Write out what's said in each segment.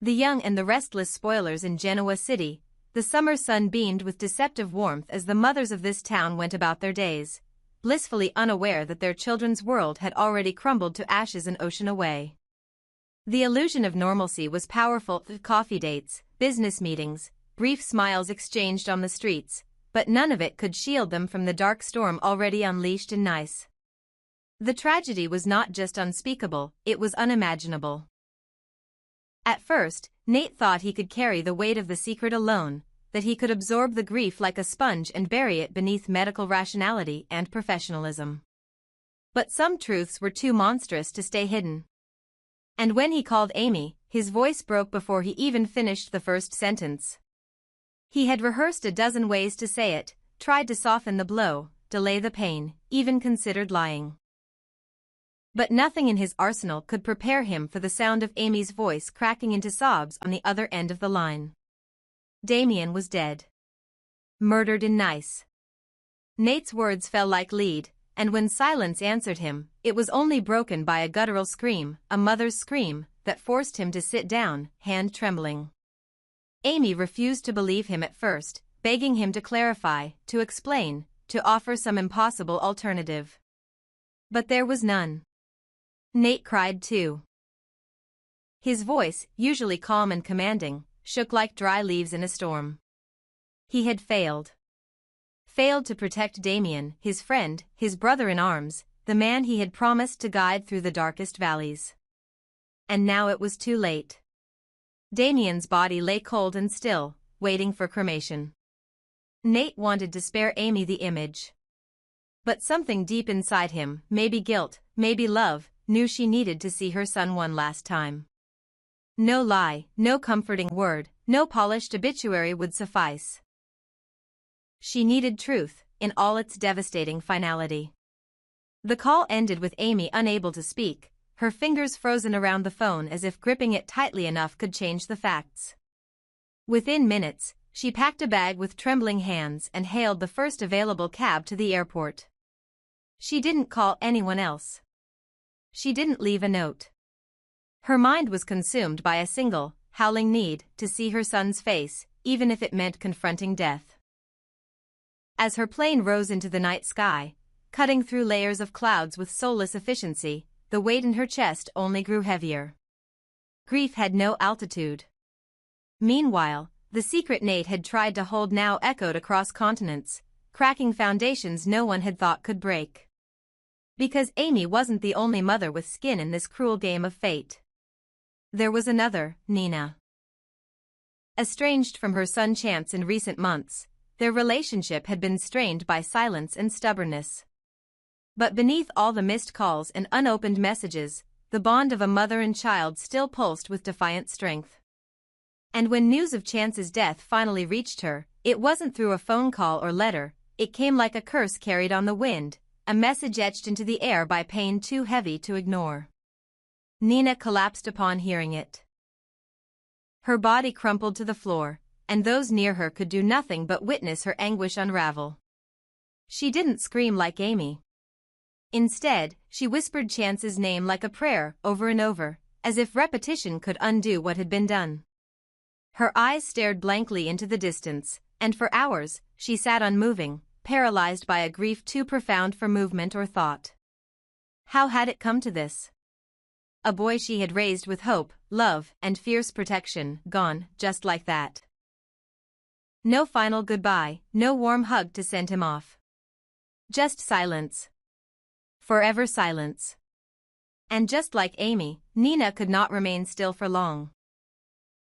The young and the restless spoilers in Genoa City, the summer sun beamed with deceptive warmth as the mothers of this town went about their days, blissfully unaware that their children's world had already crumbled to ashes an ocean away. The illusion of normalcy was powerful: coffee dates, business meetings, brief smiles exchanged on the streets, but none of it could shield them from the dark storm already unleashed in Nice. The tragedy was not just unspeakable, it was unimaginable. At first, Nate thought he could carry the weight of the secret alone, that he could absorb the grief like a sponge and bury it beneath medical rationality and professionalism. But some truths were too monstrous to stay hidden. And when he called Amy, his voice broke before he even finished the first sentence. He had rehearsed a dozen ways to say it, tried to soften the blow, delay the pain, even considered lying. But nothing in his arsenal could prepare him for the sound of Amy's voice cracking into sobs on the other end of the line. Damian was dead. Murdered in Nice. Nate's words fell like lead, and when silence answered him, it was only broken by a guttural scream, a mother's scream, that forced him to sit down, hand trembling. Amy refused to believe him at first, begging him to clarify, to explain, to offer some impossible alternative. But there was none. Nate cried too. His voice, usually calm and commanding, shook like dry leaves in a storm. He had failed. Failed to protect Damian, his friend, his brother-in-arms, the man he had promised to guide through the darkest valleys. And now it was too late. Damian's body lay cold and still, waiting for cremation. Nate wanted to spare Amy the image. But something deep inside him, maybe guilt, maybe love, knew she needed to see her son one last time. No lie, no comforting word, no polished obituary would suffice. She needed truth, in all its devastating finality. The call ended with Amy unable to speak, her fingers frozen around the phone as if gripping it tightly enough could change the facts. Within minutes, she packed a bag with trembling hands and hailed the first available cab to the airport. She didn't call anyone else. She didn't leave a note. Her mind was consumed by a single, howling need to see her son's face, even if it meant confronting death. As her plane rose into the night sky, cutting through layers of clouds with soulless efficiency, the weight in her chest only grew heavier. Grief had no altitude. Meanwhile, the secret Nate had tried to hold now echoed across continents, cracking foundations no one had thought could break. Because Amy wasn't the only mother with skin in this cruel game of fate. There was another, Nina. Estranged from her son Chance in recent months, their relationship had been strained by silence and stubbornness. But beneath all the missed calls and unopened messages, the bond of a mother and child still pulsed with defiant strength. And when news of Chance's death finally reached her, it wasn't through a phone call or letter, it came like a curse carried on the wind, a message etched into the air by pain too heavy to ignore. Nina collapsed upon hearing it. Her body crumpled to the floor, and those near her could do nothing but witness her anguish unravel. She didn't scream like Amy. Instead, she whispered Chance's name like a prayer, over and over, as if repetition could undo what had been done. Her eyes stared blankly into the distance, and for hours, she sat unmoving, paralyzed by a grief too profound for movement or thought. How had it come to this? A boy she had raised with hope, love, and fierce protection, gone, just like that. No final goodbye, no warm hug to send him off. Just silence. Forever silence. And just like Amy, Nina could not remain still for long.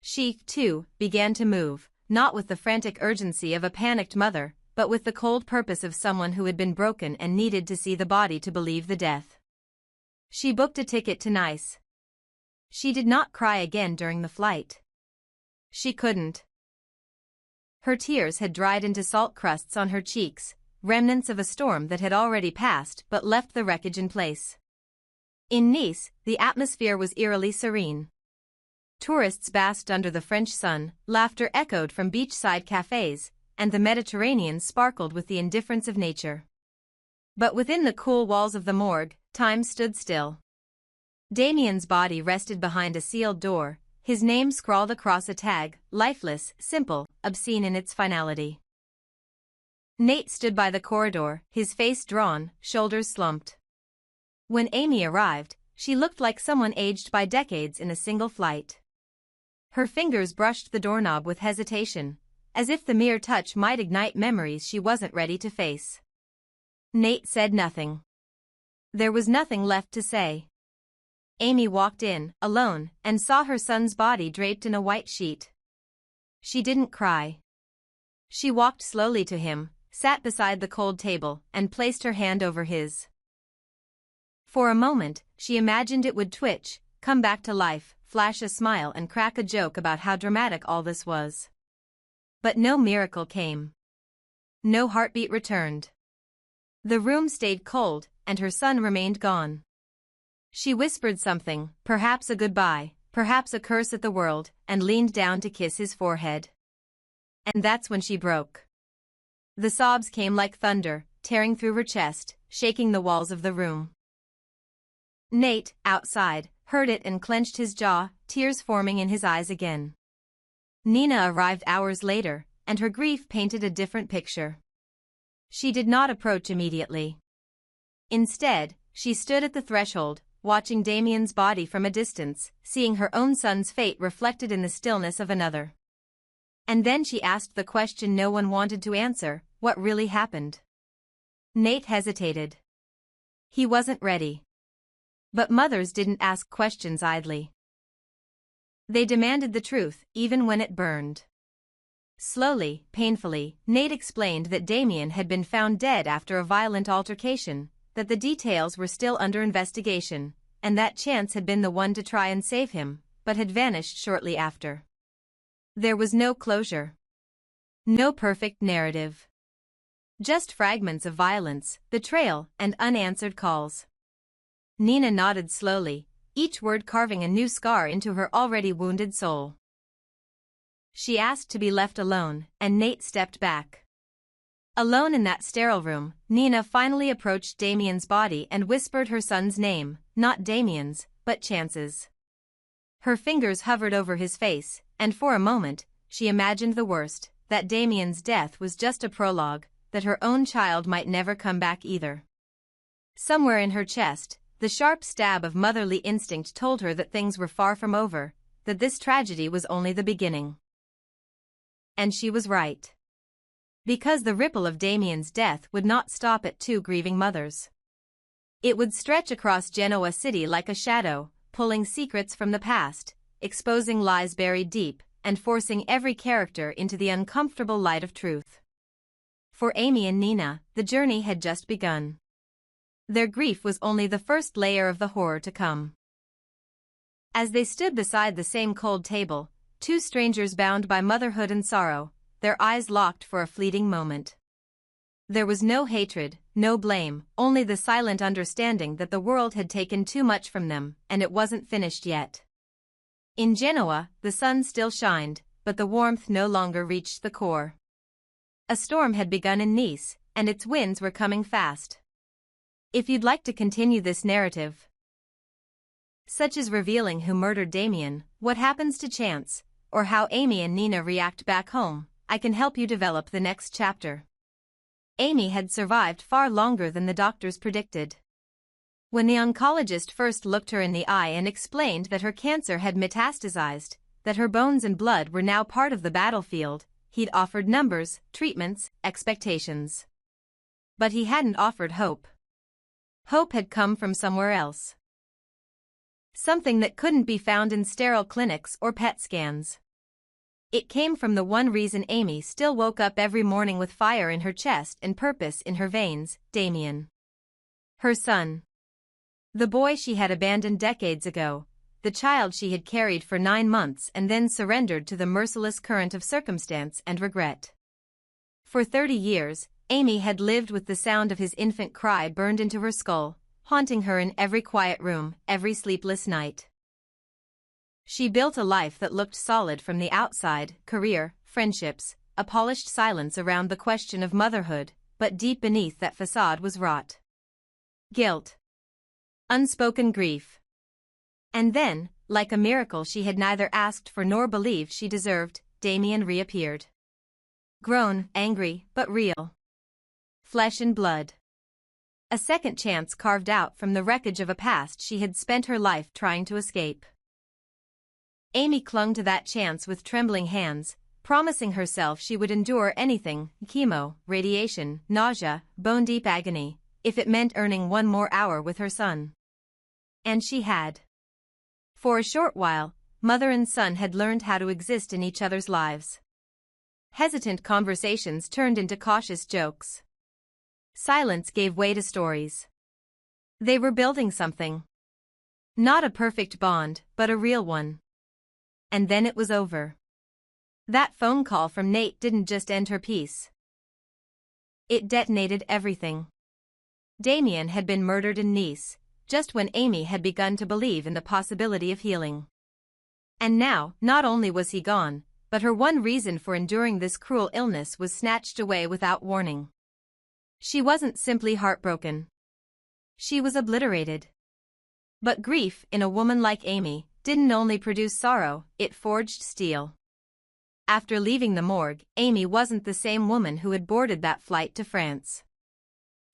She, too, began to move, not with the frantic urgency of a panicked mother, but with the cold purpose of someone who had been broken and needed to see the body to believe the death. She booked a ticket to Nice. She did not cry again during the flight. She couldn't. Her tears had dried into salt crusts on her cheeks, remnants of a storm that had already passed but left the wreckage in place. In Nice, the atmosphere was eerily serene. Tourists basked under the French sun, laughter echoed from beachside cafes, and the Mediterranean sparkled with the indifference of nature. But within the cool walls of the morgue, time stood still. Damian's body rested behind a sealed door, his name scrawled across a tag, lifeless, simple, obscene in its finality. Nate stood by the corridor, his face drawn, shoulders slumped. When Amy arrived, she looked like someone aged by decades in a single flight. Her fingers brushed the doorknob with hesitation, as if the mere touch might ignite memories she wasn't ready to face. Nate said nothing. There was nothing left to say. Amy walked in, alone, and saw her son's body draped in a white sheet. She didn't cry. She walked slowly to him, sat beside the cold table, and placed her hand over his. For a moment, she imagined it would twitch, come back to life, flash a smile and crack a joke about how dramatic all this was. But no miracle came. No heartbeat returned. The room stayed cold, and her son remained gone. She whispered something, perhaps a goodbye, perhaps a curse at the world, and leaned down to kiss his forehead. And that's when she broke. The sobs came like thunder, tearing through her chest, shaking the walls of the room. Nate, outside, heard it and clenched his jaw, tears forming in his eyes again. Nina arrived hours later, and her grief painted a different picture. She did not approach immediately. Instead, she stood at the threshold, watching Damian's body from a distance, seeing her own son's fate reflected in the stillness of another. And then she asked the question no one wanted to answer, what really happened? Nate hesitated. He wasn't ready. But mothers didn't ask questions idly. They demanded the truth, even when it burned. Slowly, painfully, Nate explained that Damian had been found dead after a violent altercation, that the details were still under investigation, and that Chance had been the one to try and save him, but had vanished shortly after. There was no closure. No perfect narrative. Just fragments of violence, betrayal, and unanswered calls. Nina nodded slowly, each word carving a new scar into her already wounded soul. She asked to be left alone, and Nate stepped back. Alone in that sterile room, Nina finally approached Damian's body and whispered her son's name, not Damian's, but Chance's. Her fingers hovered over his face, and for a moment, she imagined the worst, that Damian's death was just a prologue, that her own child might never come back either. Somewhere in her chest, the sharp stab of motherly instinct told her that things were far from over, that this tragedy was only the beginning. And she was right. Because the ripple of Damian's death would not stop at two grieving mothers. It would stretch across Genoa City like a shadow, pulling secrets from the past, exposing lies buried deep, and forcing every character into the uncomfortable light of truth. For Amy and Nina, the journey had just begun. Their grief was only the first layer of the horror to come. As they stood beside the same cold table, two strangers bound by motherhood and sorrow, their eyes locked for a fleeting moment. There was no hatred, no blame, only the silent understanding that the world had taken too much from them, and it wasn't finished yet. In Genoa, the sun still shined, but the warmth no longer reached the core. A storm had begun in Nice, and its winds were coming fast. If you'd like to continue this narrative, such as revealing who murdered Damian, what happens to Chance, or how Amy and Nina react back home, I can help you develop the next chapter. Amy had survived far longer than the doctors predicted. When the oncologist first looked her in the eye and explained that her cancer had metastasized, that her bones and blood were now part of the battlefield, he'd offered numbers, treatments, expectations. But he hadn't offered hope. Hope had come from somewhere else. Something that couldn't be found in sterile clinics or PET scans. It came from the one reason Amy still woke up every morning with fire in her chest and purpose in her veins, Damian. Her son. The boy she had abandoned decades ago, the child she had carried for 9 months and then surrendered to the merciless current of circumstance and regret. For 30 years, Amy had lived with the sound of his infant cry burned into her skull, haunting her in every quiet room, every sleepless night. She built a life that looked solid from the outside, career, friendships, a polished silence around the question of motherhood, but deep beneath that facade was rot. Guilt. Unspoken grief. And then, like a miracle she had neither asked for nor believed she deserved, Damian reappeared. Grown, angry, but real. Flesh and blood. A second chance carved out from the wreckage of a past she had spent her life trying to escape. Amy clung to that chance with trembling hands, promising herself she would endure anything, chemo, radiation, nausea, bone-deep agony, if it meant earning one more hour with her son. And she had. For a short while, mother and son had learned how to exist in each other's lives. Hesitant conversations turned into cautious jokes. Silence gave way to stories. They were building something. Not a perfect bond, but a real one. And then it was over. That phone call from Nate didn't just end her peace. It detonated everything. Damian had been murdered in Nice, just when Amy had begun to believe in the possibility of healing. And now, not only was he gone, but her one reason for enduring this cruel illness was snatched away without warning. She wasn't simply heartbroken. She was obliterated. But grief, in a woman like Amy, didn't only produce sorrow, it forged steel. After leaving the morgue, Amy wasn't the same woman who had boarded that flight to France.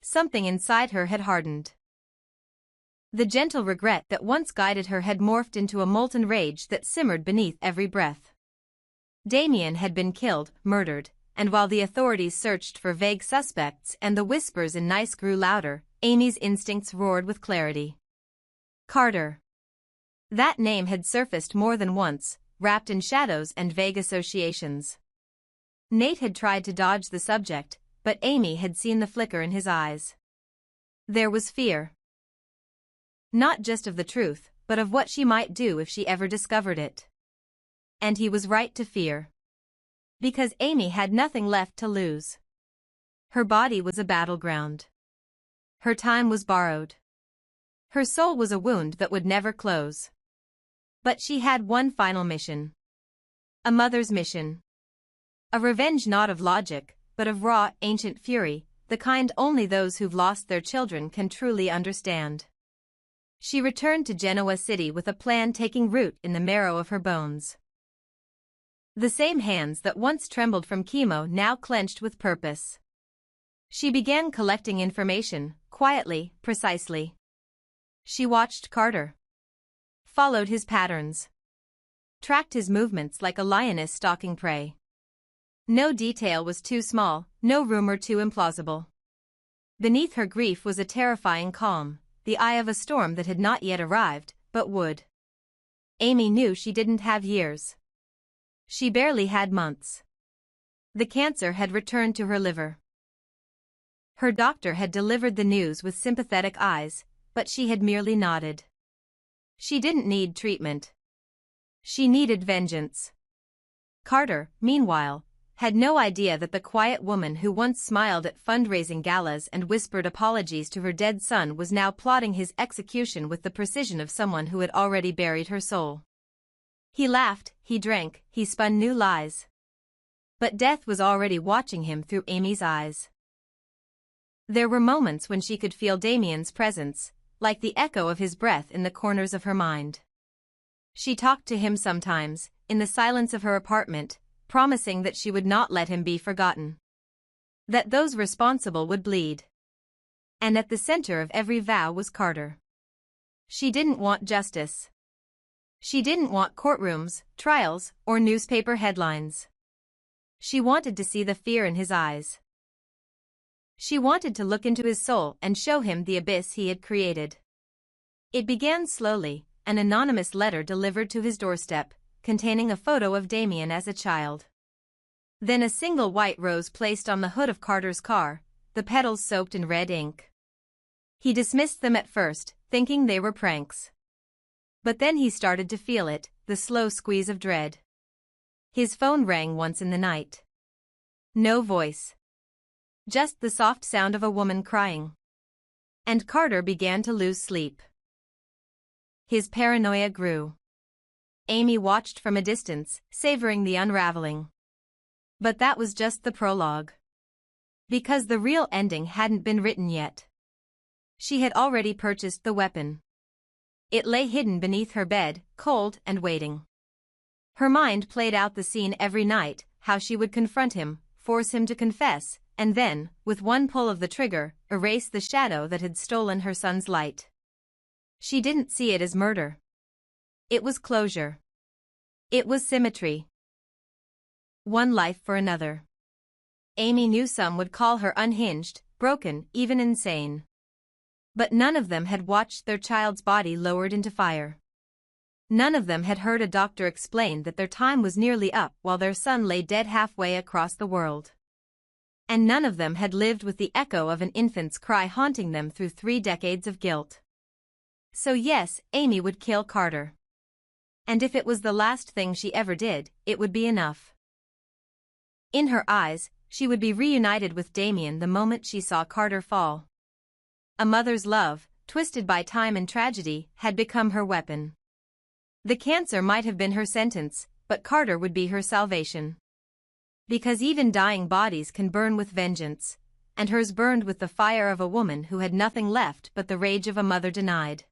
Something inside her had hardened. The gentle regret that once guided her had morphed into a molten rage that simmered beneath every breath. Damian had been killed, murdered, and while the authorities searched for vague suspects and the whispers in Nice grew louder, Amy's instincts roared with clarity. Carter. That name had surfaced more than once, wrapped in shadows and vague associations. Nate had tried to dodge the subject, but Amy had seen the flicker in his eyes. There was fear. Not just of the truth, but of what she might do if she ever discovered it. And he was right to fear. Because Amy had nothing left to lose. Her body was a battleground. Her time was borrowed. Her soul was a wound that would never close. But she had one final mission. A mother's mission. A revenge not of logic, but of raw, ancient fury, the kind only those who've lost their children can truly understand. She returned to Genoa City with a plan taking root in the marrow of her bones. The same hands that once trembled from chemo now clenched with purpose. She began collecting information, quietly, precisely. She watched Carter. Followed his patterns. Tracked his movements like a lioness stalking prey. No detail was too small, no rumor too implausible. Beneath her grief was a terrifying calm, the eye of a storm that had not yet arrived, but would. Amy knew she didn't have years. She barely had months. The cancer had returned to her liver. Her doctor had delivered the news with sympathetic eyes, but she had merely nodded. She didn't need treatment. She needed vengeance. Carter, meanwhile, had no idea that the quiet woman who once smiled at fundraising galas and whispered apologies to her dead son was now plotting his execution with the precision of someone who had already buried her soul. He laughed, he drank, he spun new lies. But death was already watching him through Amy's eyes. There were moments when she could feel Damian's presence, like the echo of his breath in the corners of her mind. She talked to him sometimes, in the silence of her apartment, promising that she would not let him be forgotten. That those responsible would bleed. And at the center of every vow was Carter. She didn't want justice. She didn't want courtrooms, trials, or newspaper headlines. She wanted to see the fear in his eyes. She wanted to look into his soul and show him the abyss he had created. It began slowly, an anonymous letter delivered to his doorstep, containing a photo of Damian as a child. Then a single white rose placed on the hood of Carter's car, the petals soaked in red ink. He dismissed them at first, thinking they were pranks. But then he started to feel it, the slow squeeze of dread. His phone rang once in the night. No voice. Just the soft sound of a woman crying. And Carter began to lose sleep. His paranoia grew. Amy watched from a distance, savoring the unraveling. But that was just the prologue. Because the real ending hadn't been written yet. She had already purchased the weapon. It lay hidden beneath her bed, cold and waiting. Her mind played out the scene every night, how she would confront him, force him to confess, and then, with one pull of the trigger, erase the shadow that had stolen her son's light. She didn't see it as murder. It was closure. It was symmetry. One life for another. Amy knew some would call her unhinged, broken, even insane. But none of them had watched their child's body lowered into fire. None of them had heard a doctor explain that their time was nearly up while their son lay dead halfway across the world. And none of them had lived with the echo of an infant's cry haunting them through 3 decades of guilt. So yes, Amy would kill Carter. And if it was the last thing she ever did, it would be enough. In her eyes, she would be reunited with Damian the moment she saw Carter fall. A mother's love, twisted by time and tragedy, had become her weapon. The cancer might have been her sentence, but Carter would be her salvation. Because even dying bodies can burn with vengeance, and hers burned with the fire of a woman who had nothing left but the rage of a mother denied.